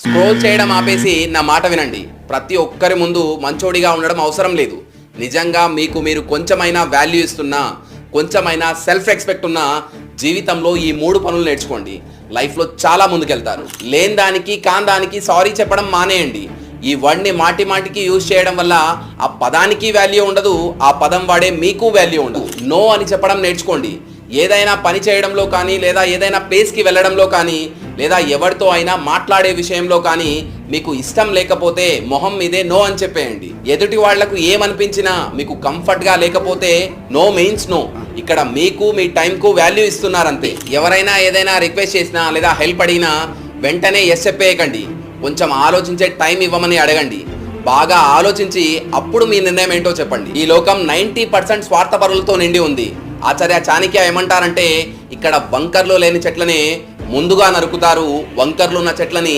Scroll చేయడం ఆపేసి నా మాట వినండి. ప్రతి ఒక్కరి ముందు మంచోడిగా ఉండడం అవసరం లేదు. నిజంగా మీకు మీరు కొంచెమైనా వాల్యూ ఇస్తున్నా, కొంచెమైనా సెల్ఫ్ రెస్పెక్ట్ ఉన్నా జీవితంలో ఈ 3 పనులు నేర్చుకోండి. లైఫ్లో చాలా ముందుకెళ్తారు. లేని దానికి కాని దానికి సారీ చెప్పడం మానేయండి. ఈ వర్డ్ని మాటి మాటికి యూజ్ చేయడం వల్ల ఆ పదానికి వాల్యూ ఉండదు, ఆ పదం వాడే మీకు వాల్యూ ఉండదు. నో అని చెప్పడం నేర్చుకోండి. ఏదైనా పని చేయడంలో కానీ, లేదా ఏదైనా ప్లేస్కి వెళ్ళడంలో కానీ, లేదా ఎవరితో అయినా మాట్లాడే విషయంలో కానీ మీకు ఇష్టం లేకపోతే మొహం మీదే నో అని చెప్పేయండి. ఎదుటి వాళ్లకు ఏమనిపించినా మీకు కంఫర్ట్గా లేకపోతే నో మీన్స్ నో. ఇక్కడ మీకు మీ టైంకు వాల్యూ ఇస్తున్నారంతే. ఎవరైనా ఏదైనా రిక్వెస్ట్ చేసినా లేదా హెల్ప్ అడిగినా వెంటనే ఎస్ చెప్పేయకండి. కొంచెం ఆలోచించే టైం ఇవ్వమని అడగండి. బాగా ఆలోచించి అప్పుడు మీ నిర్ణయం ఏంటో చెప్పండి. ఈ లోకం 90% స్వార్థపరులతో నిండి ఉంది. ఆచార్య చాణక్య ఏమంటారంటే, ఇక్కడ వంకర్లు లేని చెట్లని ముందుగా నరుకుతారు, వంకర్లు ఉన్న చెట్లని